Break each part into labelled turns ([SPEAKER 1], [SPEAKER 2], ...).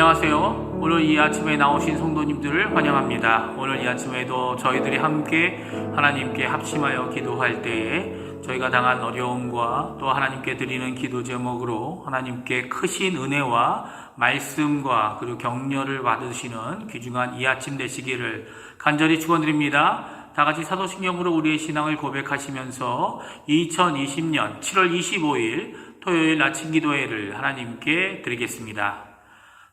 [SPEAKER 1] 안녕하세요. 오늘 이 아침에 나오신 성도님들을 환영합니다. 오늘 이 아침에도 저희들이 함께 하나님께 합심하여 기도할 때에 저희가 당한 어려움과 또 하나님께 드리는 기도 제목으로 하나님께 크신 은혜와 말씀과 그리고 격려를 받으시는 귀중한 이 아침 되시기를 간절히 축원드립니다. 다 같이 사도신경으로 우리의 신앙을 고백하시면서 2020년 7월 25일 토요일 아침 기도회를 하나님께 드리겠습니다.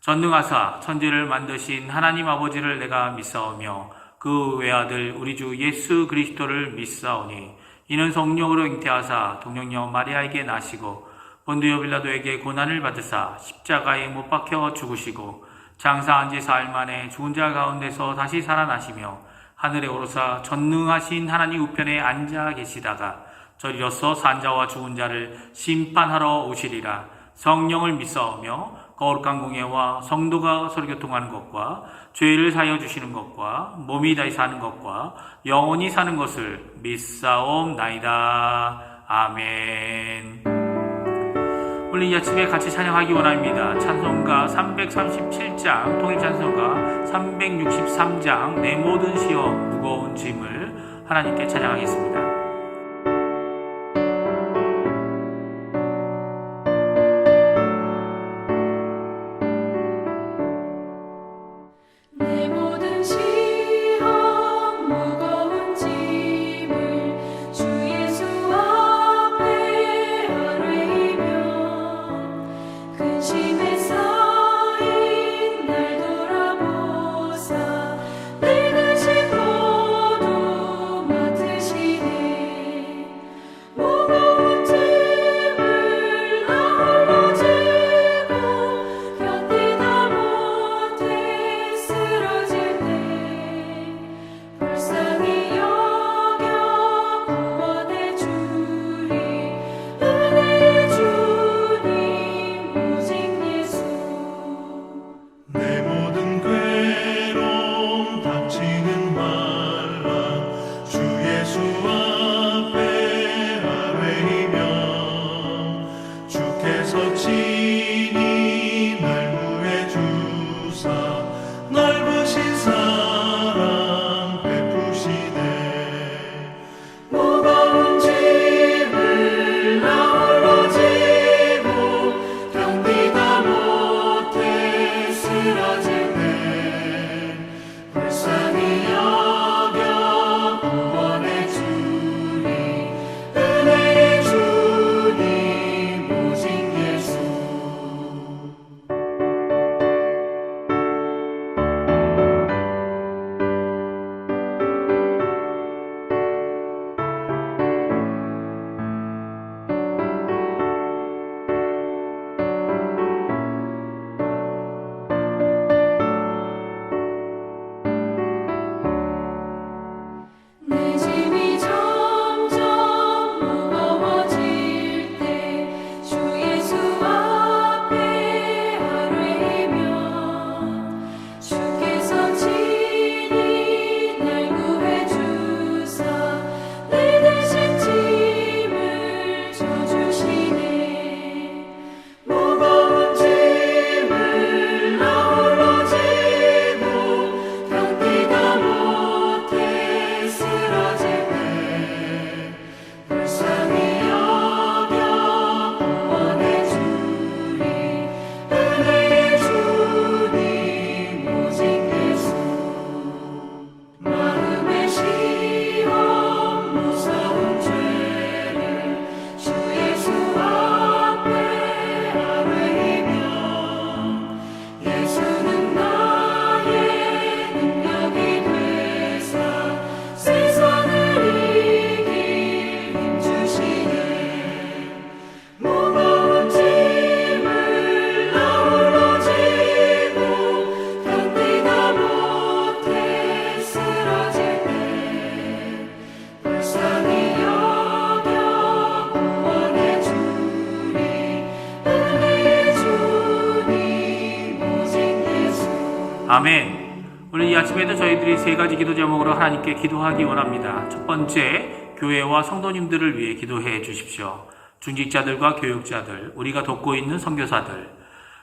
[SPEAKER 1] 전능하사 천지를 만드신 하나님 아버지를 내가 믿사오며 그 외아들 우리 주 예수 그리스도를 믿사오니 이는 성령으로 잉태하사 동정녀 마리아에게 나시고 본디오 빌라도에게 고난을 받으사 십자가에 못 박혀 죽으시고 장사한 지 사흘 만에 죽은 자 가운데서 다시 살아나시며 하늘에 오르사 전능하신 하나님 우편에 앉아 계시다가 저리로서 산자와 죽은 자를 심판하러 오시리라. 성령을 믿사오며 거룩한 공예와 성도가 서로 교통하는 것과 죄를 사하여 주시는 것과 몸이 다시 사는 것과 영원히 사는 것을 믿사옵나이다. 아멘. 오늘 이 아침에 같이 찬양하기 원합니다. 찬송가 337장, 통일찬송가 363장, 내 모든 시험 무거운 짐을 하나님께 찬양하겠습니다. 아멘. 오늘 이 아침에도 저희들이 세 가지 기도 제목으로 하나님께 기도하기 원합니다. 첫 번째, 교회와 성도님들을 위해 기도해 주십시오. 중직자들과 교육자들, 우리가 돕고 있는 선교사들,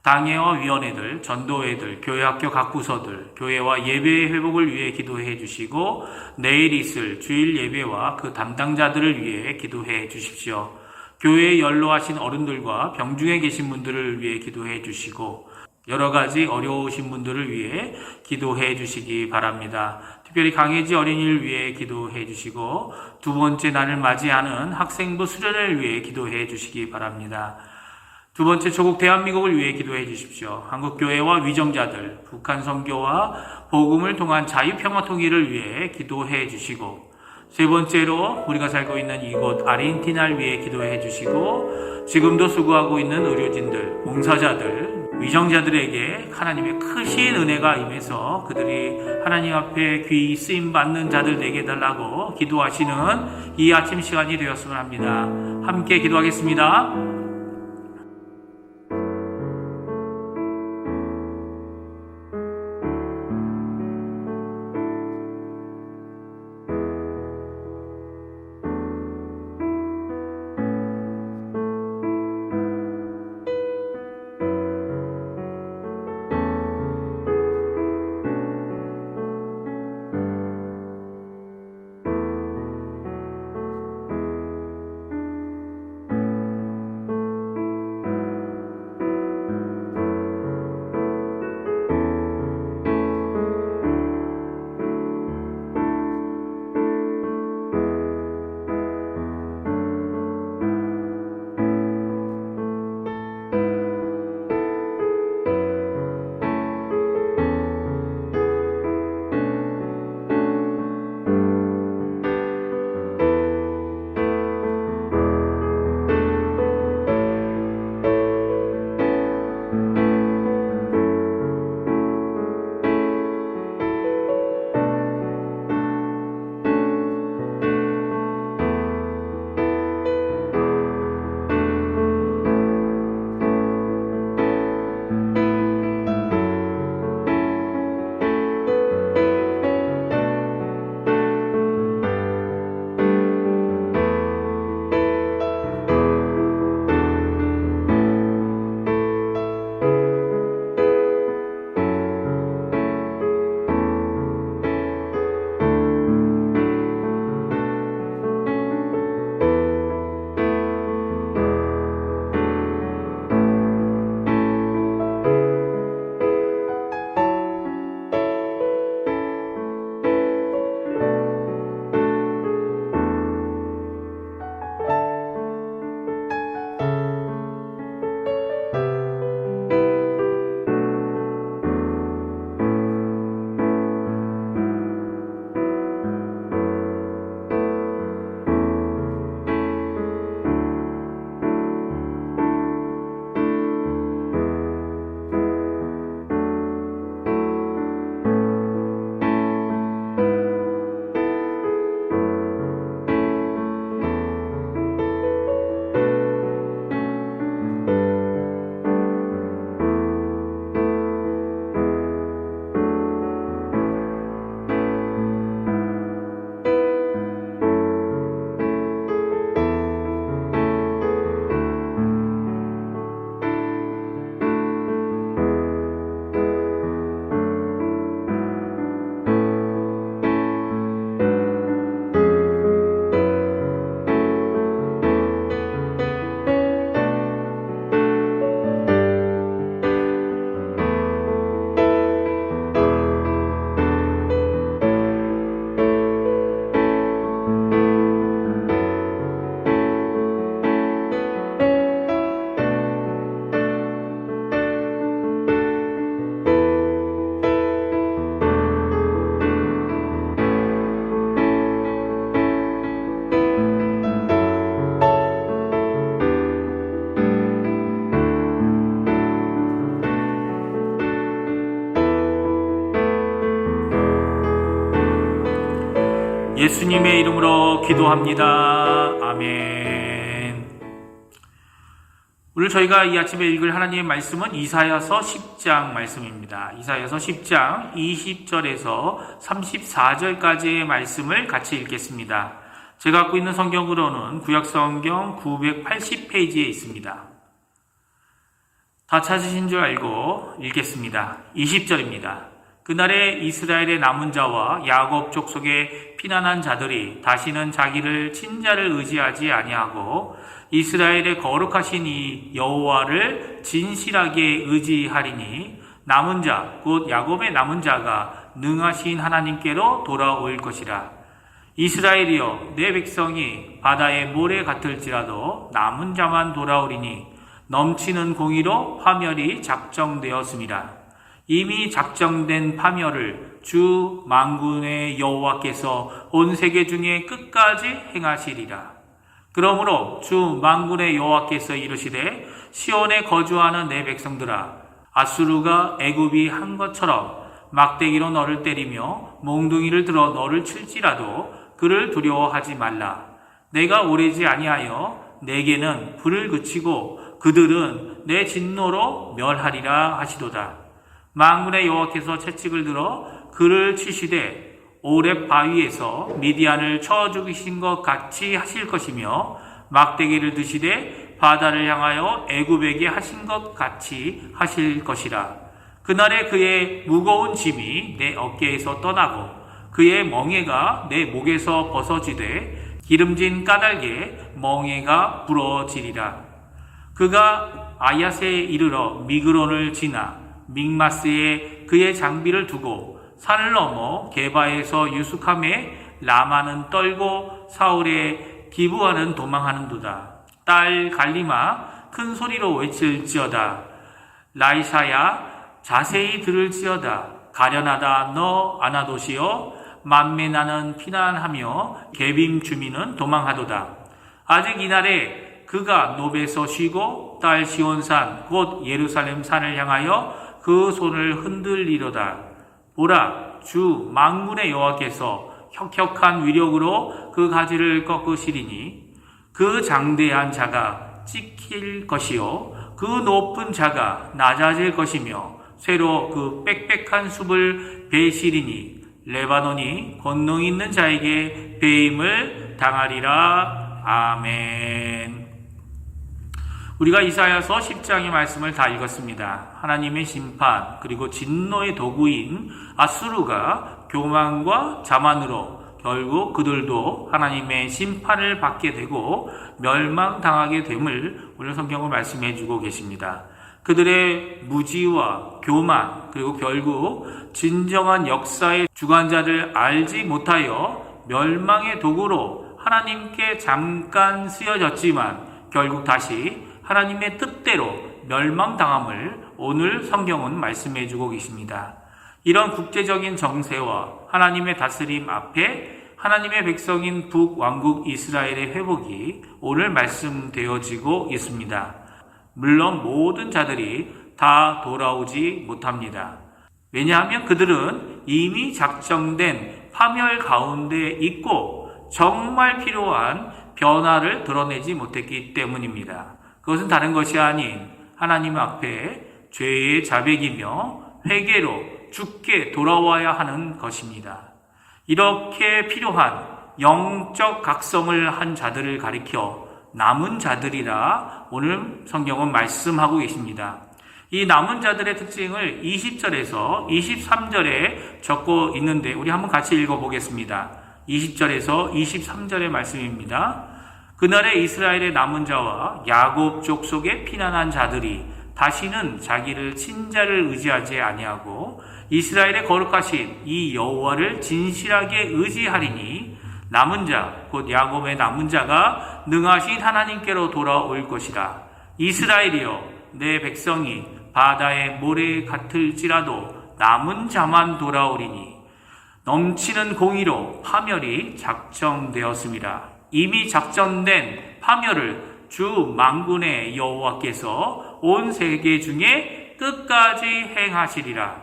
[SPEAKER 1] 당회와 위원회들, 전도회들, 교회학교 각 부서들, 교회와 예배의 회복을 위해 기도해 주시고 내일 있을 주일 예배와 그 담당자들을 위해 기도해 주십시오. 교회에 연로하신 어른들과 병중에 계신 분들을 위해 기도해 주시고 여러 가지 어려우신 분들을 위해 기도해 주시기 바랍니다. 특별히 강혜지 어린이를 위해 기도해 주시고 두 번째 날을 맞이하는 학생부 수련을 위해 기도해 주시기 바랍니다. 두 번째 조국 대한민국을 위해 기도해 주십시오. 한국교회와 위정자들, 북한 선교와 복음을 통한 자유평화 통일을 위해 기도해 주시고 세 번째로 우리가 살고 있는 이곳 아르헨티나를 위해 기도해 주시고 지금도 수고하고 있는 의료진들, 봉사자들, 위정자들에게 하나님의 크신 은혜가 임해서 그들이 하나님 앞에 귀히 쓰임받는 자들 되게 해달라고 기도하시는 이 아침 시간이 되었으면 합니다. 함께 기도하겠습니다. 예수님의 이름으로 기도합니다. 아멘. 오늘 저희가 이 아침에 읽을 하나님의 말씀은 이사야서 10장 말씀입니다. 이사야서 10장 20절에서 34절까지의 말씀을 같이 읽겠습니다. 제가 갖고 있는 성경으로는 구약성경 980페이지에 있습니다. 다 찾으신 줄 알고 읽겠습니다. 20절입니다. 그날에 이스라엘의 남은 자와 야곱 족속에 피난한 자들이 다시는 자기를 친자를 의지하지 아니하고 이스라엘의 거룩하신 이 여호와를 진실하게 의지하리니 남은 자 곧 야곱의 남은 자가 능하신 하나님께로 돌아올 것이라. 이스라엘이여 내 백성이 바다의 모래 같을지라도 남은 자만 돌아오리니 넘치는 공의로 파멸이 작정되었습니다. 이미 작정된 파멸을 주 만군의 여호와께서 온 세계 중에 끝까지 행하시리라. 그러므로 주 만군의 여호와께서 이르시되 시온에 거주하는 내 백성들아, 아수르가 애굽이 한 것처럼 막대기로 너를 때리며 몽둥이를 들어 너를 칠지라도 그를 두려워하지 말라. 내가 오래지 아니하여 내게는 불을 그치고 그들은 내 진노로 멸하리라 하시도다. 만군의 여호와께서 채찍을 들어 그를 치시되 오렙 바위에서 미디안을 쳐 죽이신 것 같이 하실 것이며 막대기를 드시되 바다를 향하여 애굽에게 하신 것 같이 하실 것이라. 그날에 그의 무거운 짐이 내 어깨에서 떠나고 그의 멍에가 내 목에서 벗어지되 기름진 까닭에 멍에가 부러지리라. 그가 아야세에 이르러 미그론을 지나 믹마스에 그의 장비를 두고 산을 넘어 게바에서 유숙함에 라마는 떨고 사울의 기브아는 도망하는도다. 딸 갈리마 큰 소리로 외칠지어다. 라이사야 자세히 들을지어다. 가련하다 너 아나도시여 만매 나는 피난하며 게빔 주민은 도망하도다. 아직 이날에 그가 노베에서 쉬고 딸 시온산 곧 예루살렘 산을 향하여 그 손을 흔들리로다. 보라 주 만군의 여호와께서 혁혁한 위력으로 그 가지를 꺾으시리니 그 장대한 자가 찍힐 것이요 그 높은 자가 낮아질 것이며 쇠로 그 빽빽한 숲을 베시리니 레바논이 권능 있는 자에게 배임을 당하리라. 아멘. 우리가 이사야서 10장의 말씀을 다 읽었습니다. 하나님의 심판 그리고 진노의 도구인 아수르가 교만과 자만으로 결국 그들도 하나님의 심판을 받게 되고 멸망당하게 됨을 오늘 성경은 말씀해 주고 계십니다. 그들의 무지와 교만 그리고 결국 진정한 역사의 주관자를 알지 못하여 멸망의 도구로 하나님께 잠깐 쓰여졌지만 결국 다시 하나님의 뜻대로 멸망당함을 오늘 성경은 말씀해 주고 계십니다. 이런 국제적인 정세와 하나님의 다스림 앞에 하나님의 백성인 북왕국 이스라엘의 회복이 오늘 말씀되어지고 있습니다. 물론 모든 자들이 다 돌아오지 못합니다. 왜냐하면 그들은 이미 작정된 파멸 가운데 있고 정말 필요한 변화를 드러내지 못했기 때문입니다. 그것은 다른 것이 아닌 하나님 앞에 죄의 자백이며 회개로 주께 돌아와야 하는 것입니다. 이렇게 필요한 영적 각성을 한 자들을 가리켜 남은 자들이라 오늘 성경은 말씀하고 계십니다. 이 남은 자들의 특징을 20절에서 23절에 적고 있는데 우리 한번 같이 읽어보겠습니다. 20절에서 23절의 말씀입니다. 그날에 이스라엘의 남은 자와 야곱 족속에 피난한 자들이 다시는 자기를 친자를 의지하지 아니하고 이스라엘의 거룩하신 이 여호와를 진실하게 의지하리니 남은 자 곧 야곱의 남은 자가 능하신 하나님께로 돌아올 것이라. 이스라엘이여 내 백성이 바다의 모래 같을지라도 남은 자만 돌아오리니 넘치는 공의로 파멸이 작정되었습니다. 이미 작정된 파멸을 주 만군의 여호와께서 온 세계 중에 끝까지 행하시리라.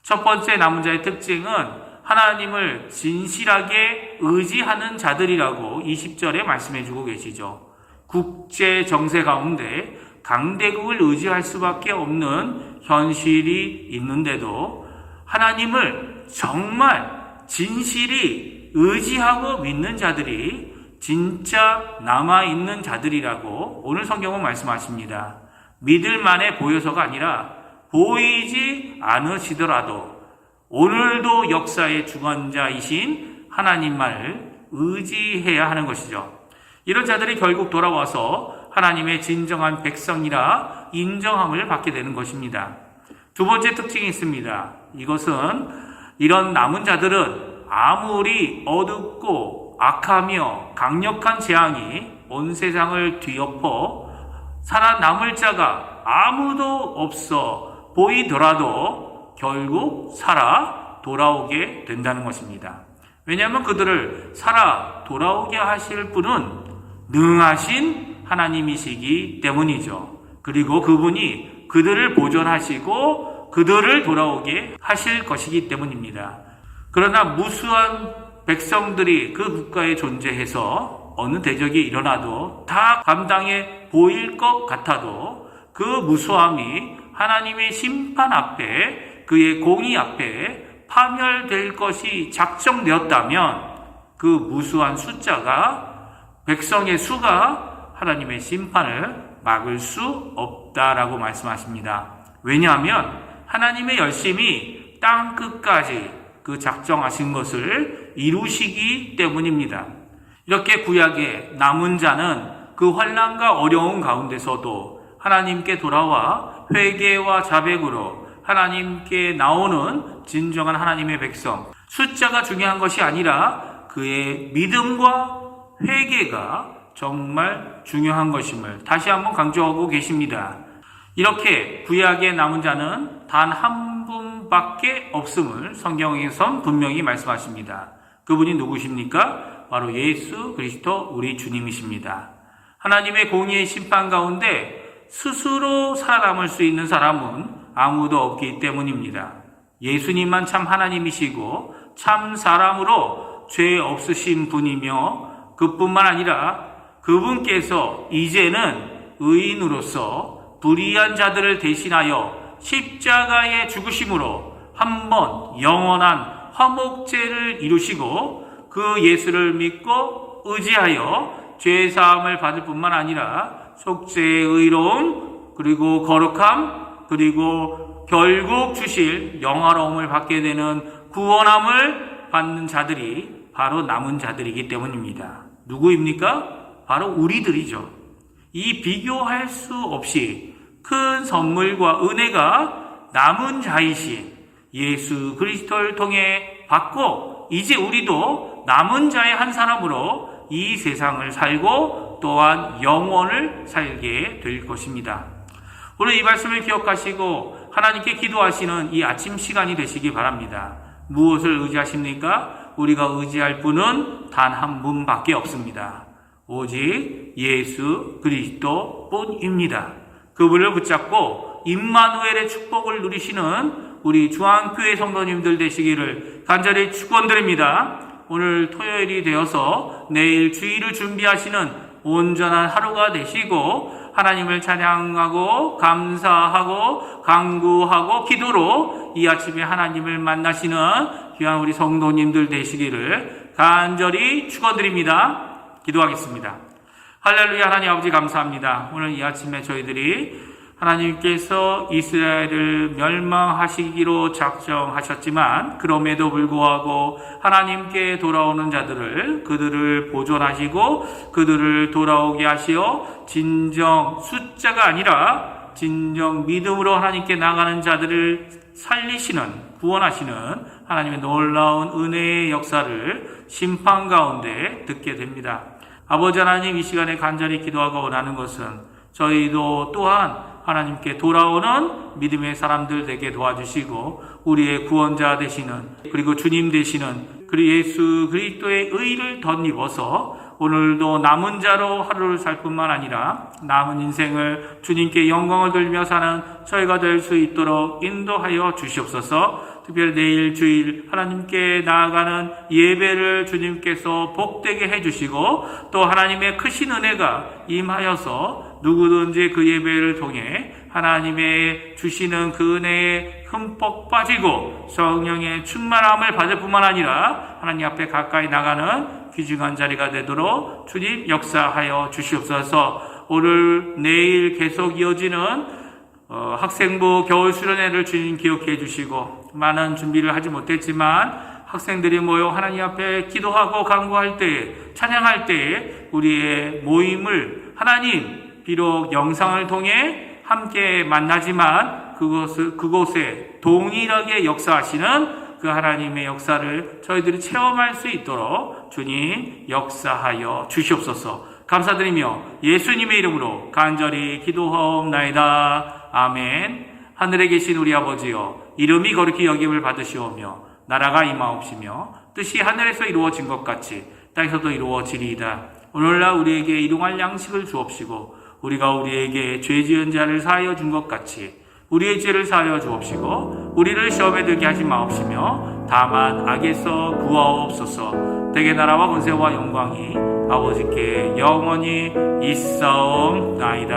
[SPEAKER 1] 첫 번째 남은 자의 특징은 하나님을 진실하게 의지하는 자들이라고 20절에 말씀해 주고 계시죠. 국제 정세 가운데 강대국을 의지할 수밖에 없는 현실이 있는데도 하나님을 정말 진실이 의지하고 믿는 자들이 진짜 남아있는 자들이라고 오늘 성경은 말씀하십니다. 믿을만해 보여서가 아니라 보이지 않으시더라도 오늘도 역사의 주관자이신 하나님만을 의지해야 하는 것이죠. 이런 자들이 결국 돌아와서 하나님의 진정한 백성이라 인정함을 받게 되는 것입니다. 두 번째 특징이 있습니다. 이것은 이런 남은 자들은 아무리 어둡고 악하며 강력한 재앙이 온 세상을 뒤엎어 살아남을 자가 아무도 없어 보이더라도 결국 살아 돌아오게 된다는 것입니다. 왜냐하면 그들을 살아 돌아오게 하실 분은 능하신 하나님이시기 때문이죠. 그리고 그분이 그들을 보존하시고 그들을 돌아오게 하실 것이기 때문입니다. 그러나 무수한 백성들이 그 국가에 존재해서 어느 대적이 일어나도 다 감당해 보일 것 같아도 그 무수함이 하나님의 심판 앞에 그의 공의 앞에 파멸될 것이 작정되었다면 그 무수한 숫자가 백성의 수가 하나님의 심판을 막을 수 없다라고 말씀하십니다. 왜냐하면 하나님의 열심이 땅 끝까지 그 작정하신 것을 이루시기 때문입니다. 이렇게 구약의 남은 자는 그 환난과 어려움 가운데서도 하나님께 돌아와 회개와 자백으로 하나님께 나오는 진정한 하나님의 백성, 숫자가 중요한 것이 아니라 그의 믿음과 회개가 정말 중요한 것임을 다시 한번 강조하고 계십니다. 이렇게 구약의 남은 자는 단 한 분밖에 없음을 성경에선 분명히 말씀하십니다. 그분이 누구십니까? 바로 예수 그리스도 우리 주님이십니다. 하나님의 공의의 심판 가운데 스스로 살아남을 수 있는 사람은 아무도 없기 때문입니다. 예수님만 참 하나님이시고 참 사람으로 죄 없으신 분이며 그뿐만 아니라 그분께서 이제는 의인으로서 불의한 자들을 대신하여 십자가의 죽으심으로 한번 영원한 화목제를 이루시고 그 예수를 믿고 의지하여 죄사함을 받을 뿐만 아니라 속죄의 의로움 그리고 거룩함 그리고 결국 주실 영화로움을 받게 되는 구원함을 받는 자들이 바로 남은 자들이기 때문입니다. 누구입니까? 바로 우리들이죠. 이 비교할 수 없이 큰 선물과 은혜가 남은 자이신 예수 그리스도를 통해 받고 이제 우리도 남은 자의 한 사람으로 이 세상을 살고 또한 영원을 살게 될 것입니다. 오늘 이 말씀을 기억하시고 하나님께 기도하시는 이 아침 시간이 되시기 바랍니다. 무엇을 의지하십니까? 우리가 의지할 분은 단 한 분밖에 없습니다. 오직 예수 그리스도 뿐입니다. 그분을 붙잡고 임마누엘의 축복을 누리시는 우리 중앙교회 성도님들 되시기를 간절히 축원드립니다. 오늘 토요일이 되어서 내일 주일을 준비하시는 온전한 하루가 되시고 하나님을 찬양하고 감사하고 간구하고 기도로 이 아침에 하나님을 만나시는 귀한 우리 성도님들 되시기를 간절히 축원드립니다. 기도하겠습니다. 할렐루야. 하나님 아버지 감사합니다. 오늘 이 아침에 저희들이 하나님께서 이스라엘을 멸망하시기로 작정하셨지만 그럼에도 불구하고 하나님께 돌아오는 자들을 그들을 보존하시고 그들을 돌아오게 하시어 진정 숫자가 아니라 진정 믿음으로 하나님께 나가는 자들을 살리시는 구원하시는 하나님의 놀라운 은혜의 역사를 심판 가운데 듣게 됩니다. 아버지 하나님, 이 시간에 간절히 기도하고 원하는 것은 저희도 또한 하나님께 돌아오는 믿음의 사람들 되게 도와주시고 우리의 구원자 되시는 그리고 주님 되시는 그리고 예수 그리스도의 의를 덧입어서 오늘도 남은 자로 하루를 살 뿐만 아니라 남은 인생을 주님께 영광을 돌리며 사는 저희가 될 수 있도록 인도하여 주시옵소서. 특별히 내일 주일 하나님께 나아가는 예배를 주님께서 복되게 해주시고 또 하나님의 크신 은혜가 임하여서 누구든지 그 예배를 통해 하나님의 주시는 그 은혜에 흠뻑 빠지고 성령의 충만함을 받을 뿐만 아니라 하나님 앞에 가까이 나가는 귀중한 자리가 되도록 주님 역사하여 주시옵소서. 오늘 내일 계속 이어지는 학생부 겨울 수련회를 주님 기억해 주시고, 많은 준비를 하지 못했지만 학생들이 모여 하나님 앞에 기도하고 간구할 때, 찬양할 때 우리의 모임을 하나님 비록 영상을 통해 함께 만나지만 그곳에 동일하게 역사하시는 그 하나님의 역사를 저희들이 체험할 수 있도록 주님 역사하여 주시옵소서. 감사드리며 예수님의 이름으로 간절히 기도하옵나이다. 아멘. 하늘에 계신 우리 아버지여, 이름이 거룩히 여김을 받으시오며 나라가 임하옵시며 뜻이 하늘에서 이루어진 것 같이 땅에서도 이루어지리이다. 오늘날 우리에게 일용할 양식을 주옵시고 우리가 우리에게 죄 지은 자를 사하여 준 것 같이 우리의 죄를 사하여 주옵시고 우리를 시험에 들게 하지 마옵시며 다만 악에서 구하옵소서. 대개 나라와 권세와 영광이 아버지께 영원히 있사옵나이다.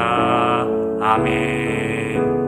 [SPEAKER 1] 아멘.